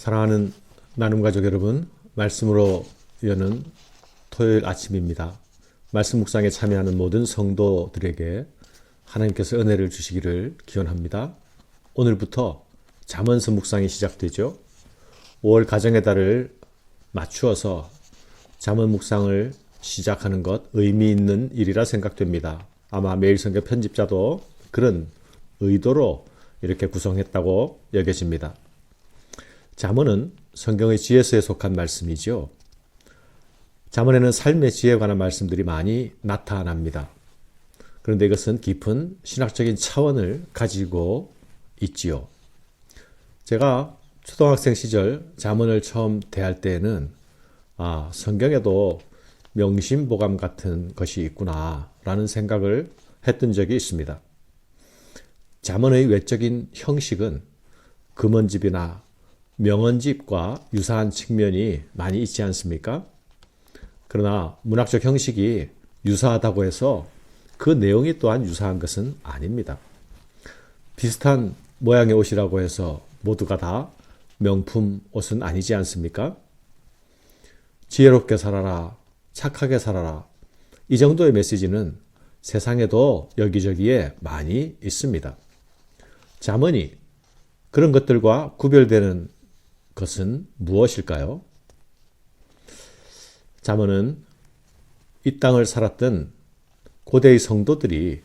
사랑하는 나눔가족 여러분, 말씀으로 여는 토요일 아침입니다. 말씀 묵상에 참여하는 모든 성도들에게 하나님께서 은혜를 주시기를 기원합니다. 오늘부터 잠언서 묵상이 시작되죠. 5월 가정의 달을 맞추어서 잠언 묵상을 시작하는 것 의미 있는 일이라 생각됩니다. 아마 매일 성경 편집자도 그런 의도로 이렇게 구성했다고 여겨집니다. 잠언은 성경의 지혜서에 속한 말씀이죠. 잠언에는 삶의 지혜에 관한 말씀들이 많이 나타납니다. 그런데 이것은 깊은 신학적인 차원을 가지고 있지요. 제가 초등학생 시절 잠언을 처음 대할 때에는 성경에도 명심보감 같은 것이 있구나 라는 생각을 했던 적이 있습니다. 잠언의 외적인 형식은 금언집이나 명언집과 유사한 측면이 많이 있지 않습니까? 그러나 문학적 형식이 유사하다고 해서 그 내용이 또한 유사한 것은 아닙니다. 비슷한 모양의 옷이라고 해서 모두가 다 명품 옷은 아니지 않습니까? 지혜롭게 살아라, 착하게 살아라. 이 정도의 메시지는 세상에도 여기저기에 많이 있습니다. 잠언이 그런 것들과 구별되는 것은 무엇일까요? 잠언은 이 땅을 살았던 고대의 성도들이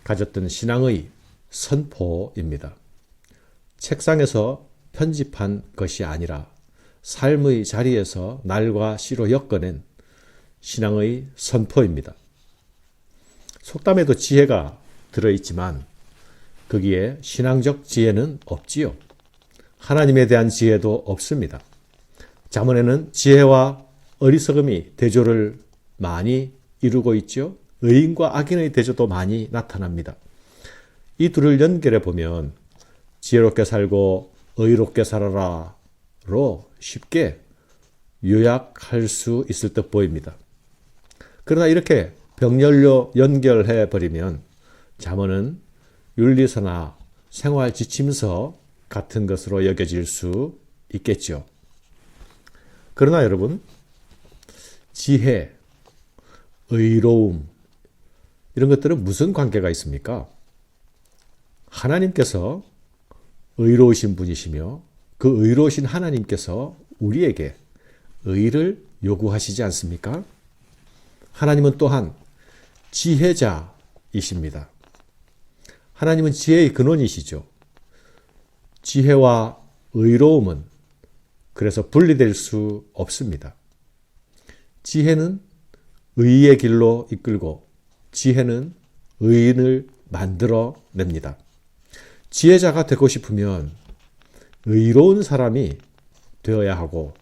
가졌던 신앙의 선포입니다. 책상에서 편집한 것이 아니라 삶의 자리에서 날과 시로 엮어낸 신앙의 선포입니다. 속담에도 지혜가 들어있지만 거기에 신앙적 지혜는 없지요. 하나님에 대한 지혜도 없습니다. 잠언에는 지혜와 어리석음이 대조를 많이 이루고 있죠. 의인과 악인의 대조도 많이 나타납니다. 이 둘을 연결해 보면 지혜롭게 살고 의롭게 살아라로 쉽게 요약할 수 있을 듯 보입니다. 그러나 이렇게 병렬로 연결해 버리면 잠언은 윤리서나 생활 지침서 같은 것으로 여겨질 수 있겠죠. 그러나 여러분, 지혜, 의로움 이런 것들은 무슨 관계가 있습니까? 하나님께서 의로우신 분이시며 그 의로우신 하나님께서 우리에게 의를 요구하시지 않습니까? 하나님은 또한 지혜자이십니다. 하나님은 지혜의 근원이시죠. 지혜와 의로움은 그래서 분리될 수 없습니다. 지혜는 의의 길로 이끌고 지혜는 의인을 만들어냅니다. 지혜자가 되고 싶으면 의로운 사람이 되어야 하고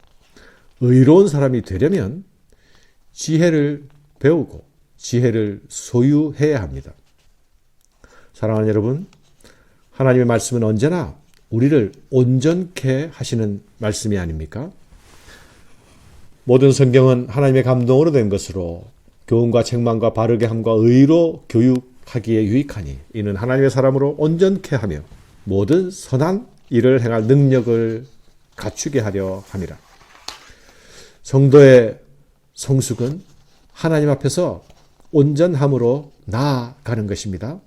의로운 사람이 되려면 지혜를 배우고 지혜를 소유해야 합니다. 사랑하는 여러분, 하나님의 말씀은 언제나 우리를 온전케 하시는 말씀이 아닙니까? 모든 성경은 하나님의 감동으로 된 것으로 교훈과 책망과 바르게 함과 의로 교육하기에 유익하니 이는 하나님의 사람으로 온전케 하며 모든 선한 일을 행할 능력을 갖추게 하려 함이라. 성도의 성숙은 하나님 앞에서 온전함으로 나아가는 것입니다.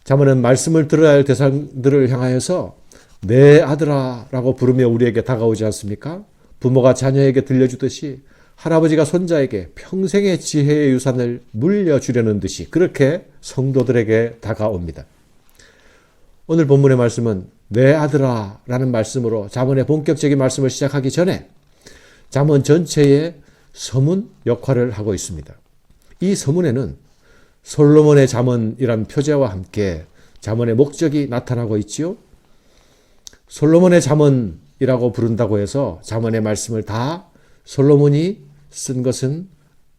잠언은 말씀을 들어야 할 대상들을 향하여서 내 아들아 라고 부르며 우리에게 다가오지 않습니까? 부모가 자녀에게 들려주듯이 할아버지가 손자에게 평생의 지혜의 유산을 물려주려는 듯이 그렇게 성도들에게 다가옵니다. 오늘 본문의 말씀은 내 아들아 라는 말씀으로 잠언의 본격적인 말씀을 시작하기 전에 잠언 전체의 서문 역할을 하고 있습니다. 이 서문에는 솔로몬의 잠언이란 표제와 함께 잠언의 목적이 나타나고 있지요. 솔로몬의 잠언이라고 부른다고 해서 잠언의 말씀을 다 솔로몬이 쓴 것은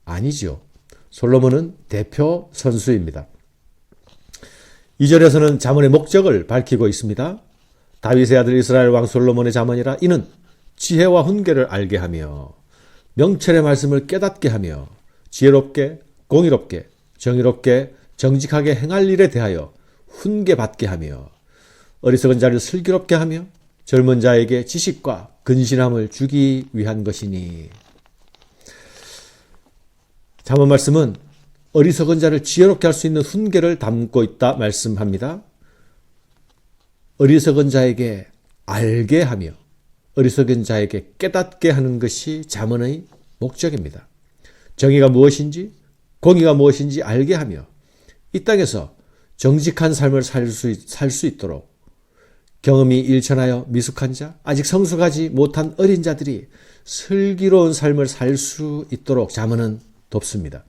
아니지요. 솔로몬은 대표 선수입니다. 2절에서는 잠언의 목적을 밝히고 있습니다. 다윗의 아들 이스라엘 왕 솔로몬의 잠언이라 이는 지혜와 훈계를 알게 하며 명철의 말씀을 깨닫게 하며 지혜롭게 공의롭게 정의롭게 정직하게 행할 일에 대하여 훈계받게 하며 어리석은 자를 슬기롭게 하며 젊은 자에게 지식과 근신함을 주기 위한 것이니. 잠언 말씀은 어리석은 자를 지혜롭게 할 수 있는 훈계를 담고 있다 말씀합니다. 어리석은 자에게 알게 하며 어리석은 자에게 깨닫게 하는 것이 잠언의 목적입니다. 정의가 무엇인지 공의가 무엇인지 알게 하며 이 땅에서 정직한 삶을 살 수 있도록 경험이 일천하여 미숙한 자, 아직 성숙하지 못한 어린 자들이 슬기로운 삶을 살 수 있도록 잠언은 돕습니다.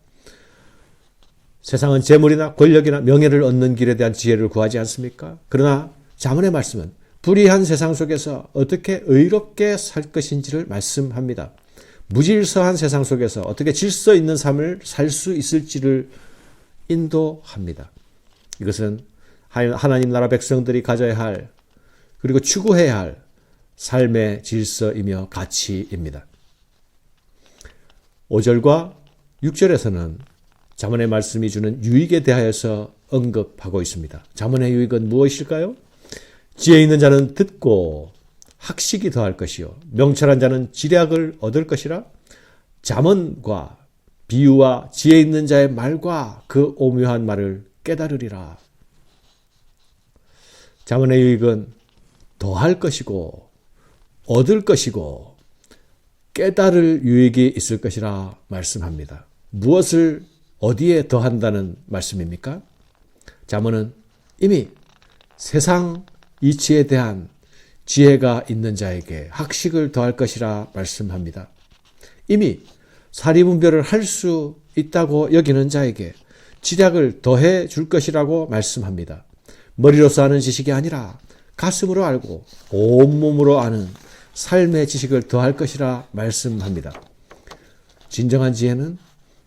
세상은 재물이나 권력이나 명예를 얻는 길에 대한 지혜를 구하지 않습니까? 그러나 잠언의 말씀은 불의한 세상 속에서 어떻게 의롭게 살 것인지를 말씀합니다. 무질서한 세상 속에서 어떻게 질서 있는 삶을 살 수 있을지를 인도합니다. 이것은 하나님 나라 백성들이 가져야 할 그리고 추구해야 할 삶의 질서이며 가치입니다. 5절과 6절에서는 잠언의 말씀이 주는 유익에 대하여서 언급하고 있습니다. 잠언의 유익은 무엇일까요? 지혜 있는 자는 듣고 학식이 더할 것이요 명철한 자는 지략을 얻을 것이라. 잠언과 비유와 지혜 있는 자의 말과 그 오묘한 말을 깨달으리라. 잠언의 유익은 더할 것이고 얻을 것이고 깨달을 유익이 있을 것이라 말씀합니다. 무엇을 어디에 더한다는 말씀입니까? 잠언은 이미 세상 이치에 대한 지혜가 있는 자에게 학식을 더할 것이라 말씀합니다. 이미 사리분별을 할 수 있다고 여기는 자에게 지략을 더해 줄 것이라고 말씀합니다. 머리로서 아는 지식이 아니라 가슴으로 알고 온몸으로 아는 삶의 지식을 더할 것이라 말씀합니다. 진정한 지혜는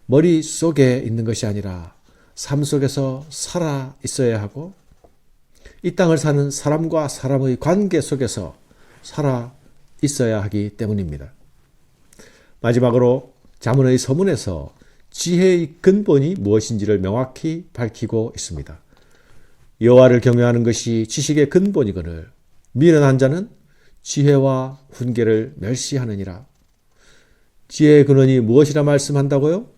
머릿속에 있는 것이 아니라 삶 속에서 살아 있어야 하고 이 땅을 사는 사람과 사람의 관계 속에서 살아 있어야 하기 때문입니다. 마지막으로 잠언의 서문에서 지혜의 근본이 무엇인지를 명확히 밝히고 있습니다. 여호와를 경외하는 것이 지식의 근본이거늘 미련한 자는 지혜와 훈계를 멸시하느니라. 지혜의 근원이 무엇이라 말씀한다고요?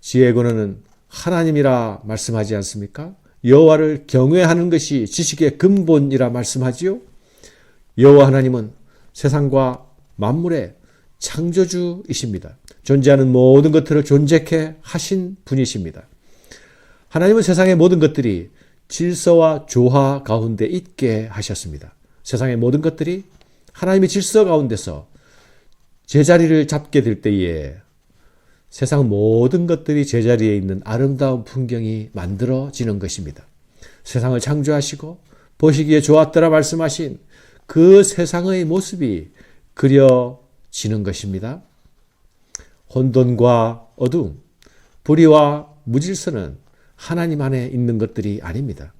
지혜의 근원은 하나님이라 말씀하지 않습니까? 여호와를 경외하는 것이 지식의 근본이라 말씀하지요. 여호와 하나님은 세상과 만물의 창조주이십니다. 존재하는 모든 것들을 존재케 하신 분이십니다. 하나님은 세상의 모든 것들이 질서와 조화 가운데 있게 하셨습니다. 세상의 모든 것들이 하나님의 질서 가운데서 제자리를 잡게 될 때에 세상 모든 것들이 제자리에 있는 아름다운 풍경이 만들어지는 것입니다. 세상을 창조하시고 보시기에 좋았더라 말씀하신 그 세상의 모습이 그려지는 것입니다. 혼돈과 어두움, 불의와 무질서는 하나님 안에 있는 것들이 아닙니다.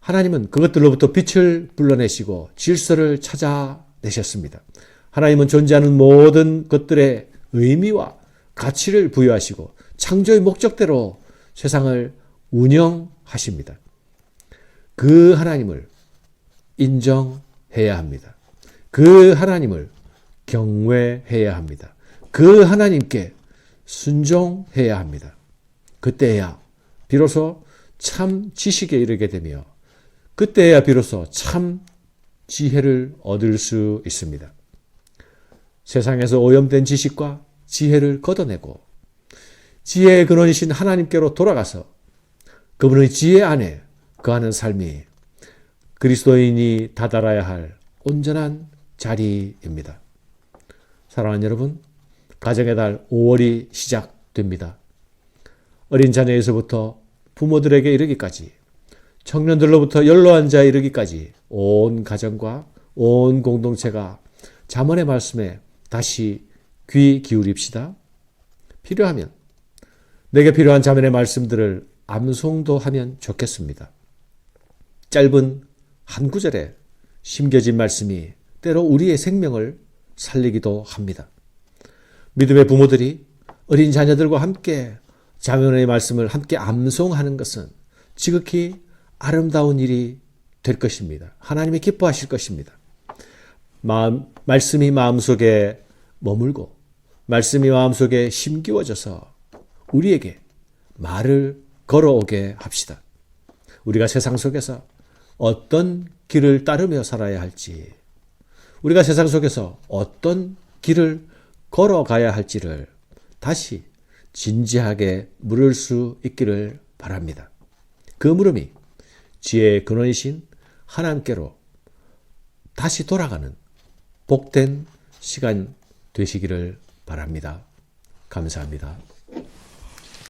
하나님은 그것들로부터 빛을 불러내시고 질서를 찾아내셨습니다. 하나님은 존재하는 모든 것들의 의미와 가치를 부여하시고 창조의 목적대로 세상을 운영하십니다. 그 하나님을 인정해야 합니다. 그 하나님을 경외해야 합니다. 그 하나님께 순종해야 합니다. 그때야 비로소 참 지식에 이르게 되며 그때야 비로소 참 지혜를 얻을 수 있습니다. 세상에서 오염된 지식과 지혜를 걷어내고 지혜의 근원이신 하나님께로 돌아가서 그분의 지혜 안에 거하는 삶이 그리스도인이 다다라야 할 온전한 자리입니다. 사랑하는 여러분, 가정의 달 5월이 시작됩니다. 어린 자녀에서부터 부모들에게 이르기까지 청년들로부터 연로한 자에 이르기까지 온 가정과 온 공동체가 잠언의 말씀에 다시 귀 기울입시다. 필요하면 내게 필요한 잠언의 말씀들을 암송도 하면 좋겠습니다. 짧은 한 구절에 심겨진 말씀이 때로 우리의 생명을 살리기도 합니다. 믿음의 부모들이 어린 자녀들과 함께 잠언의 말씀을 함께 암송하는 것은 지극히 아름다운 일이 될 것입니다. 하나님이 기뻐하실 것입니다. 말씀이 마음속에 머물고 말씀이 마음속에 심기워져서 우리에게 말을 걸어오게 합시다. 우리가 세상 속에서 어떤 길을 따르며 살아야 할지, 우리가 세상 속에서 어떤 길을 걸어가야 할지를 다시 진지하게 물을 수 있기를 바랍니다. 그 물음이 지혜의 근원이신 하나님께로 다시 돌아가는 복된 시간 되시기를 바랍니다. 감사합니다.